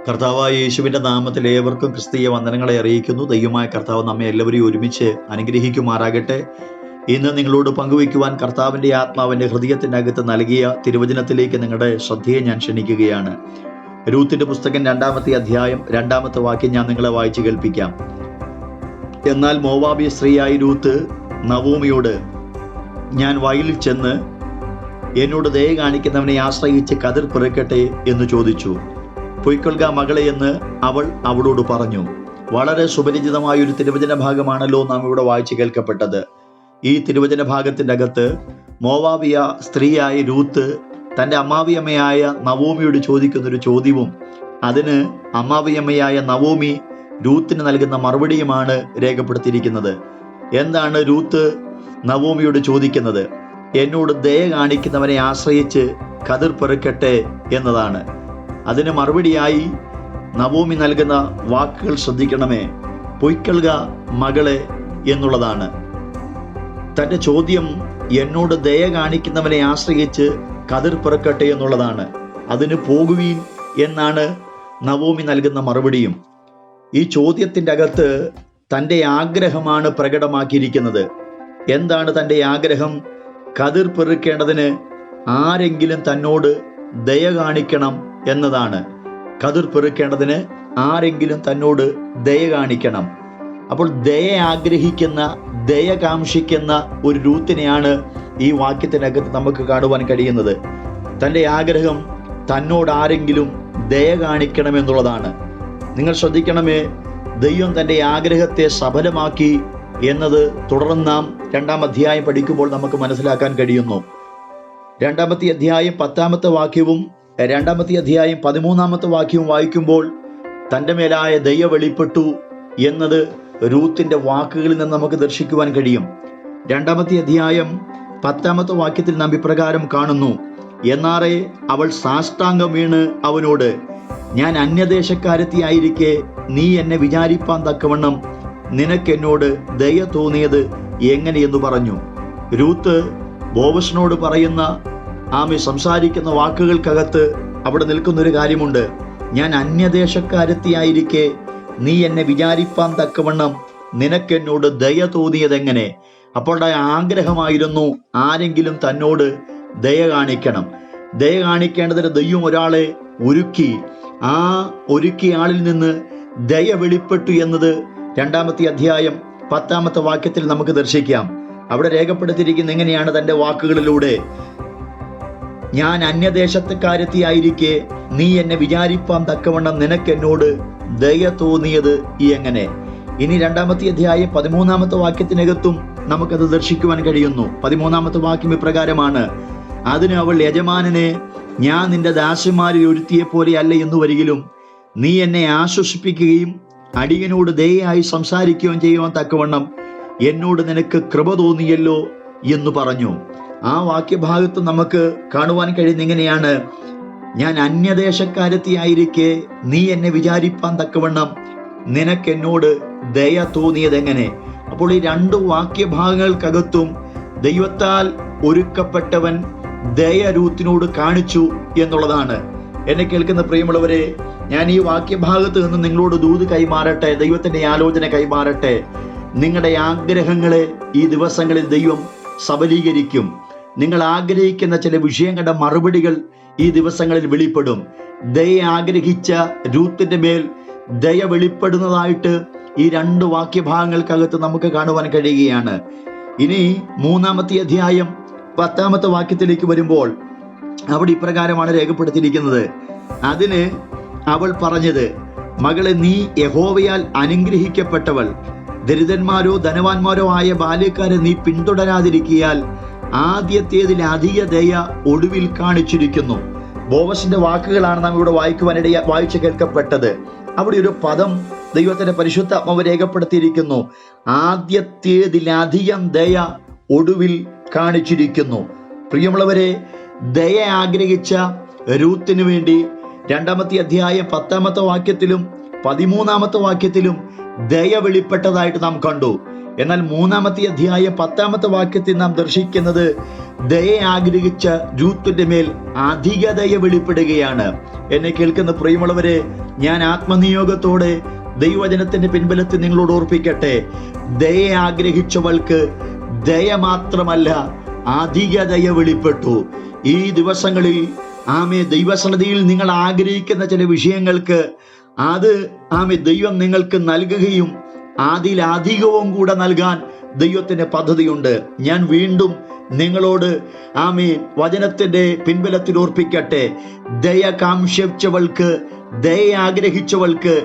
കർത്താവായ യേശുവിന്റെ നാമത്തിൽ ഏവർക്കും ക്രിസ്തീയ വന്ദനങ്ങളെ അറിയിക്കുന്നു. ദൈവമായ കർത്താവ് നമ്മെ എല്ലാവരെയും ഒരുമിച്ച് അനുഗ്രഹിക്കുമാറാകട്ടെ. ഇന്ന് നിങ്ങളോട് പങ്കുവയ്ക്കുവാൻ കർത്താവിന്റെ ആത്മാവിന്റെ ഹൃദയത്തിൻ്റെ അകത്ത് നൽകിയ തിരുവചനത്തിലേക്ക് നിങ്ങളുടെ ശ്രദ്ധയെ ഞാൻ ക്ഷണിക്കുകയാണ്. രൂത്തിന്റെ പുസ്തകം 2-ാമത്തെ അധ്യായം 2-ാമത്തെ വാക്യം ഞാൻ നിങ്ങളെ വായിച്ചു കേൾപ്പിക്കാം. എന്നാൽ മോവാബിയ സ്ത്രീയായ രൂത്ത് നവോമിയോട്, ഞാൻ വയലിൽ ചെന്ന് എന്നോട് ദയ കാണിക്കുന്നവനെ ആശ്രയിച്ച് കതിർ പിറക്കട്ടെ എന്ന് ചോദിച്ചു. പൊയ്ക്കൊള്ളുക മകളെ എന്ന് അവൾ അവളോട് പറഞ്ഞു. വളരെ സുപരിചിതമായ ഒരു തിരുവചന ഭാഗമാണല്ലോ നാം ഇവിടെ വായിച്ചു കേൾക്കപ്പെട്ടത്. ഈ തിരുവചന ഭാഗത്തിൻ്റെ അകത്ത് മോവാബിയ സ്ത്രീയായ രൂത്ത് തൻ്റെ അമ്മാവിയമ്മയായ നവോമിയോട് ചോദിക്കുന്നൊരു ചോദ്യവും അതിന് അമ്മാവിയമ്മയായ നവോമി രൂത്തിന് നൽകുന്ന മറുപടിയുമാണ് രേഖപ്പെടുത്തിയിരിക്കുന്നത്. എന്താണ് രൂത്ത് നവോമിയോട് ചോദിക്കുന്നത്? എന്നോട് ദയ കാണിക്കുന്നവനെ ആശ്രയിച്ച് കതിർ പെറുക്കട്ടെ എന്നതാണ്. അതിന് മറുപടിയായി നവോമി നൽകുന്ന വാക്കുകൾ ശ്രദ്ധിക്കണമേ. പൊയ്ക്കൊള്ളുക മകളെ എന്നുള്ളതാണ്. തൻ്റെ ചോദ്യം എന്നോട് ദയ കാണിക്കുന്നവനെ ആശ്രയിച്ച് കതിർ പിറക്കട്ടെ എന്നുള്ളതാണ്. അതിന് പോകുവീൻ എന്നാണ് നവോമി നൽകുന്ന മറുപടിയും. ഈ ചോദ്യത്തിൻ്റെ അകത്ത് തൻ്റെ ആഗ്രഹമാണ് പ്രകടമാക്കിയിരിക്കുന്നത്. എന്താണ് തൻ്റെ ആഗ്രഹം? കതിർ പെറുക്കേണ്ടതിന് ആരെങ്കിലും തന്നോട് ദയ കാണിക്കണം എന്നതാണ്. കതിർ പെറുക്കേണ്ടതിന് ആരെങ്കിലും തന്നോട് ദയ കാണിക്കണം. അപ്പോൾ ദയ ആഗ്രഹിക്കുന്ന, ദയ കാംക്ഷിക്കുന്ന ഒരു രൂത്തിനെയാണ് ഈ വാക്യത്തിനകത്ത് നമുക്ക് കാണുവാൻ കഴിയുന്നത്. തൻ്റെ ആഗ്രഹം തന്നോട് ആരെങ്കിലും ദയ കാണിക്കണം എന്നുള്ളതാണ്. നിങ്ങൾ ശ്രദ്ധിക്കണമേ, ദൈവം തൻ്റെ ആഗ്രഹത്തെ സഫലമാക്കി എന്നത് തുടർന്ന് നാം 2-ാം അധ്യായം പഠിക്കുമ്പോൾ നമുക്ക് മനസ്സിലാക്കാൻ കഴിയുന്നു. 2-ാമത്തെ അധ്യായം 10-ാമത്തെ വാക്യവും 2-ാമത്തെ അധ്യായം 13-ാമത്തെ വാക്യവും വായിക്കുമ്പോൾ തൻ്റെ മേലായ ദയ വെളിപ്പെട്ടു എന്നത് രൂത്തിൻ്റെ വാക്കുകളിൽ നിന്ന് നമുക്ക് ദർശിക്കുവാൻ കഴിയും. 2-ാമത്തെ അധ്യായം 10-ാമത്തെ വാക്യത്തിൽ നാം ഇപ്രകാരം കാണുന്നു. എന്നാറെ അവൾ സാഷ്ടാംഗം വീണ് അവനോട്, ഞാൻ അന്യദേശക്കാരത്തിയായിരിക്കെ നീ എന്നെ വിചാരിപ്പാൻ തക്കവണ്ണം നിനക്കെന്നോട് ദയ തോന്നിയത് എങ്ങനെയെന്ന് പറഞ്ഞു. രൂത്ത് ബോവസിനോട് പറയുന്ന സംസാരിക്കുന്ന വാക്കുകൾക്കകത്ത് അവിടെ നിൽക്കുന്നൊരു കാര്യമുണ്ട്. ഞാൻ അന്യദേശക്കാരത്തിയായിരിക്കെ നീ എന്നെ വിചാരിപ്പാൻ തക്കവണ്ണം നിനക്കെന്നോട് ദയ തോന്നിയത് എങ്ങനെ? അപ്പോൾ ആഗ്രഹമായിരുന്നു ആരെങ്കിലും തന്നോട് ദയ കാണിക്കണം. ദയ കാണിക്കേണ്ടതിന് ദൈവം ഒരാളെ ഒരുക്കി. ആ ഒരുക്കിയ ആളിൽ നിന്ന് ദയ വെളിപ്പെട്ടു എന്നത് 2-ാമത്തെ അധ്യായം 10-ാമത്തെ വാക്യത്തിൽ നമുക്ക് ദർശിക്കാം. അവിടെ രേഖപ്പെടുത്തിയിരിക്കുന്ന എങ്ങനെയാണ്? തൻ്റെ വാക്കുകളിലൂടെ, ഞാൻ അന്യദേശത്തുകാരത്തിയായിരിക്കെ നീ എന്നെ വിചാരിപ്പാൻ തക്കവണ്ണം നിനക്കെന്നോട് ദയ തോന്നിയത് എങ്ങനെ? ഇനി 2-ാമത്തെ അധ്യായം 13-ാമത്തെ വാക്യത്തിനകത്തും നമുക്കത് ദർശിക്കുവാൻ കഴിയുന്നു. 13-ാമത്തെ വാക്യം ഇപ്രകാരമാണ്. അതിന് അവൾ, യജമാനനെ, ഞാൻ നിന്റെ ദാസന്മാരിൽ ഒരുത്തിയെ പോലെ അല്ല എന്ന് വരികിലും നീ എന്നെ ആശ്വസിപ്പിക്കുകയും അടിയനോട് ദയയായി സംസാരിക്കുകയും ചെയ്യുവാൻ തക്കവണ്ണം എന്നോട് നിനക്ക് കൃപ തോന്നിയല്ലോ എന്ന് പറഞ്ഞു. ആ വാക്യഭാഗത്ത് നമുക്ക് കാണുവാൻ കഴിയുന്ന എങ്ങനെയാണ്? ഞാൻ അന്യദേശക്കാരത്തിയായിരിക്കെ നീ എന്നെ വിചാരിപ്പാൻ തക്കവണ്ണം നിനക്കെന്നോട് ദയ തോന്നിയത് എങ്ങനെ? അപ്പോൾ ഈ 2 വാക്യഭാഗങ്ങൾക്കകത്തും ദൈവത്താൽ ഒരുക്കപ്പെട്ടവൻ ദയ രൂത്തിനോട് കാണിച്ചു എന്നുള്ളതാണ്. എന്നെ കേൾക്കുന്ന പ്രിയമുള്ളവരെ, ഞാൻ ഈ വാക്യഭാഗത്ത് നിന്ന് നിങ്ങളോട് ദൂത് കൈമാറട്ടെ, ദൈവത്തിൻ്റെ ആലോചന കൈമാറട്ടെ. നിങ്ങളുടെ ആഗ്രഹങ്ങളെ ഈ ദിവസങ്ങളിൽ ദൈവം സബലീകരിക്കും. നിങ്ങൾ ആഗ്രഹിക്കുന്ന ചില വിഷയങ്ങളുടെ മറുപടികൾ ഈ ദിവസങ്ങളിൽ വെളിപ്പെടും. ദയ ആഗ്രഹിച്ച രൂത്തിൻ്റെ മേൽ ദയ വെളിപ്പെടുന്നതായിട്ട് ഈ 2 വാക്യഭാഗങ്ങൾക്കകത്ത് നമുക്ക് കാണുവാൻ കഴിയുകയാണ്. ഇനി 3-ാമത്തെ അധ്യായം 10-ാമത്തെ വാക്യത്തിലേക്ക് വരുമ്പോൾ അവിടെ ഇപ്രകാരമാണ് രേഖപ്പെടുത്തിയിരിക്കുന്നത്. അതിന് അവൾ പറഞ്ഞത്, മകളെ, നീ യഹോവയാൽ അനുഗ്രഹിക്കപ്പെട്ടവൾ. ദരിദ്രന്മാരോ ധനവാന്മാരോ ആയ ബാല്യക്കാരെ നീ പിന്തുടരാതിരിക്കിയാൽ ആദ്യത്തേതിൽ അധിക ദയ ഒടുവിൽ കാണിച്ചിരിക്കുന്നു. ബോവസിന്റെ വാക്കുകളാണ് നാം ഇവിടെ വായിച്ചു കേൾക്കപ്പെട്ടത്. അവിടെ ഒരു പദം ദൈവത്തിന്റെ പരിശുദ്ധാത്മാവ് രേഖപ്പെടുത്തിയിരിക്കുന്നു. ആദ്യത്തേതിലധികം ദയ ഒടുവിൽ കാണിച്ചിരിക്കുന്നു. പ്രിയമുള്ളവരെ, ദയ ആഗ്രഹിച്ച രൂത്തിന് വേണ്ടി 2-ാമത്തെ അധ്യായം 10-ാമത്തെ വാക്യത്തിലും 13-ാമത്തെ വാക്യത്തിലും ദയ വെളിപ്പെട്ടതായിട്ട് നാം കണ്ടു. എന്നാൽ 3-ാമത്തെ അധ്യായം 10-ാമത്തെ വാക്യത്തിൽ നാം ദർശിക്കുന്നത് ദയ ആഗ്രഹിച്ച രൂത്തിന്റെ മേൽ അധിക ദയ വെളിപ്പെടുകയാണ്. എന്നെ കേൾക്കുന്ന പ്രിയമുള്ളവരെ, ഞാൻ ആത്മനിയോഗത്തോടെ ദൈവവചനത്തിന്റെ പിൻബലത്തിൽ നിങ്ങളോട് ഓർപ്പിക്കട്ടെ, ദയ ആഗ്രഹിച്ചവൾക്ക് ദയ മാത്രമല്ല അധിക ദയ വെളിപ്പെട്ടു. ഈ ദിവസങ്ങളിൽ ദൈവസന്നിധിയിൽ നിങ്ങൾ ആഗ്രഹിക്കുന്ന ചില വിഷയങ്ങൾക്ക് അത് ദൈവം നിങ്ങൾക്ക് നൽകുകയും അതിലധികവും കൂടെ നൽകാൻ ദൈവത്തിന്റെ പദ്ധതിയുണ്ട്. ഞാൻ വീണ്ടും നിങ്ങളോട് വചനത്തിന്റെ പിൻബലത്തിൽ ഓർപ്പിക്കട്ടെ, ദയ കാംക്ഷിച്ചവൾക്ക്, ദയ ആഗ്രഹിച്ചവൾക്ക്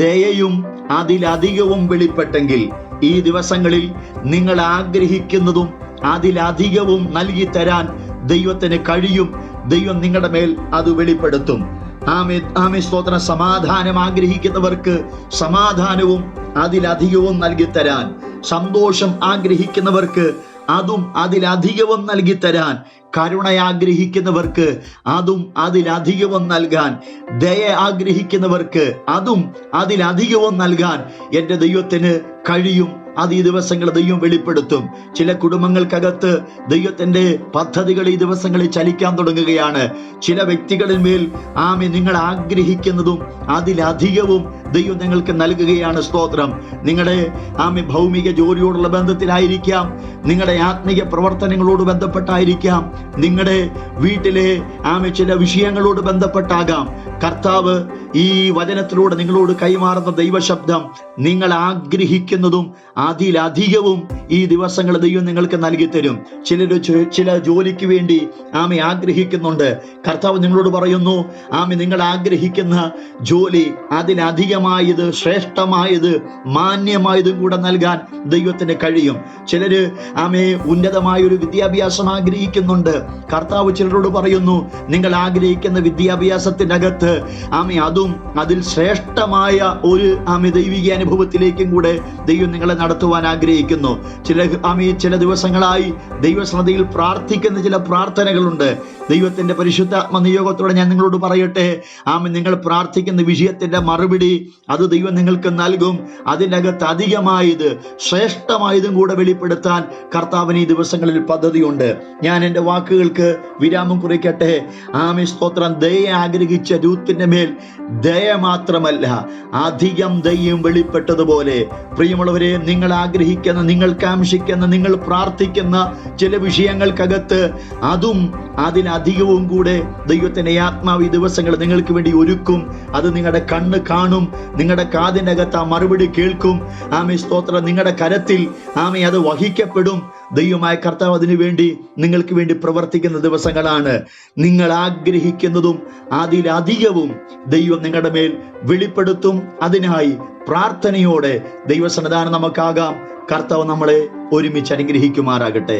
ദയയും അതിലധികവും വെളിപ്പെട്ടെങ്കിൽ ഈ ദിവസങ്ങളിൽ നിങ്ങൾ ആഗ്രഹിക്കുന്നതും അതിലധികവും നൽകി തരാൻ ദൈവത്തിന് കഴിയും. ദൈവം നിങ്ങളുടെ മേൽ അത് വെളിപ്പെടുത്തും. സ്തോത്രം. സമാധാനം ആഗ്രഹിക്കുന്നവർക്ക് സമാധാനവും അതിലധികവും നൽകി തരാൻ, സന്തോഷം ആഗ്രഹിക്കുന്നവർക്ക് അതും അതിലധികവും നൽകി തരാൻ, കരുണ ആഗ്രഹിക്കുന്നവർക്ക് അതും അതിലധികവും നൽകാൻ, ദയ ആഗ്രഹിക്കുന്നവർക്ക് അതും അതിലധികവും നൽകാൻ എൻ്റെ ദൈവത്തിന് കഴിയും. അത് ഈ ദിവസങ്ങൾ ദൈവം വെളിപ്പെടുത്തും. ചില കുടുംബങ്ങൾക്കകത്ത് ദൈവത്തിന്റെ പദ്ധതികൾ ഈ ദിവസങ്ങളിൽ ചലിക്കാൻ തുടങ്ങുകയാണ്. ചില വ്യക്തികളിൽ മേൽ നിങ്ങൾ ആഗ്രഹിക്കുന്നതും അതിലധികവും ദൈവം നിങ്ങൾക്ക് നൽകുകയാണ്. സ്തോത്രം. നിങ്ങളുടെ ഭൗമിക ജോലിയോടുള്ള ബന്ധത്തിലായിരിക്കാം, നിങ്ങളുടെ ആത്മീയ പ്രവർത്തനങ്ങളോട് ബന്ധപ്പെട്ടായിരിക്കാം, നിങ്ങളുടെ വീട്ടിലെ ചില വിഷയങ്ങളോട് ബന്ധപ്പെട്ടാകാം. കർത്താവ് ഈ വചനത്തിലൂടെ നിങ്ങളോട് കൈമാറുന്ന ദൈവശബ്ദം, നിങ്ങൾ ആഗ്രഹിക്കുന്നതും അതിലധികവും ഈ ദിവസങ്ങൾ ദൈവം നിങ്ങൾക്ക് നൽകി തരും. ചില ജോലിക്ക് വേണ്ടി ആഗ്രഹിക്കുന്നുണ്ട്. കർത്താവ് നിങ്ങളോട് പറയുന്നു, നിങ്ങൾ ആഗ്രഹിക്കുന്ന ജോലി അതിലധികമായത്, ശ്രേഷ്ഠമായത്, മാന്യമായതും കൂടെ നൽകാൻ ദൈവത്തിന് കഴിയും. ചിലര് ഉന്നതമായൊരു വിദ്യാഭ്യാസം ആഗ്രഹിക്കുന്നുണ്ട്. കർത്താവ് ചിലരോട് പറയുന്നു, നിങ്ങൾ ആഗ്രഹിക്കുന്ന വിദ്യാഭ്യാസത്തിന്റെ അകത്ത് അതും അതിൽ ശ്രേഷ്ഠമായ ഒരു ദൈവിക അനുഭവത്തിലേക്കും കൂടെ ദൈവം നിങ്ങളെ നടത്തുവാൻ ആഗ്രഹിക്കുന്നു. ചില ദിവസങ്ങളായി ദൈവസന്നിധിയിൽ പ്രാർത്ഥിക്കുന്ന ചില പ്രാർത്ഥനകളുണ്ട്. ദൈവത്തിന്റെ പരിശുദ്ധാത്മ നിയോഗത്തോടെ ഞാൻ നിങ്ങളോട് പറയട്ടെ, നിങ്ങൾ പ്രാർത്ഥിക്കുന്ന വിഷയത്തിന്റെ മറുപടി അത് ദൈവം നിങ്ങൾക്ക് നൽകും. അതിനകത്ത് അധികമായത്, ശ്രേഷ്ഠമായതും കൂടെ വെളിപ്പെടുത്താൻ കർത്താവിന് ഈ ദിവസങ്ങളിൽ പദ്ധതിയുണ്ട്. ഞാൻ എൻ്റെ വാക്കുകൾക്ക് വിരാമം കുറിക്കട്ടെ. സ്തോത്രം. ദയ ആഗ്രഹിച്ച രൂത്തിന്റെ മേൽ ദയ മാത്രമല്ല അധികം ദയയും വെളിപ്പെട്ടതുപോലെ, പ്രിയമുള്ളവരെ, നിങ്ങൾ ആഗ്രഹിക്കുന്ന, നിങ്ങൾ കാംക്ഷിക്കുന്ന, നിങ്ങൾ പ്രാർത്ഥിക്കുന്ന ചില വിഷയങ്ങൾക്കകത്ത് അതും അതിലധികവും കൂടെ ദൈവത്തിന്റെ ആത്മാവ് ഈ ദിവസങ്ങൾ നിങ്ങൾക്ക് വേണ്ടി ഒരുക്കും. അത് നിങ്ങളുടെ കണ്ണ് കാണും, നിങ്ങളുടെ കാതിൻ്റെ അകത്ത് ആ മറുപടി കേൾക്കും. സ്തോത്രം. നിങ്ങളുടെ കരത്തിൽ അത് വഹിക്കപ്പെടും. ദൈവമായ കർത്താവ് അതിനു വേണ്ടി നിങ്ങൾക്ക് വേണ്ടി പ്രവർത്തിക്കുന്ന ദിവസങ്ങളാണ്. നിങ്ങൾ ആഗ്രഹിക്കുന്നതും അതിലധികവും ദൈവം നിങ്ങളുടെ മേൽ വെളിപ്പെടുത്തും. അതിനായി പ്രാർത്ഥനയോടെ ദൈവസന്നിധാനം നമുക്കാകാം. കർത്താവ് നമ്മളെ ഒരുമിച്ച് അനുഗ്രഹിക്കുമാറാകട്ടെ.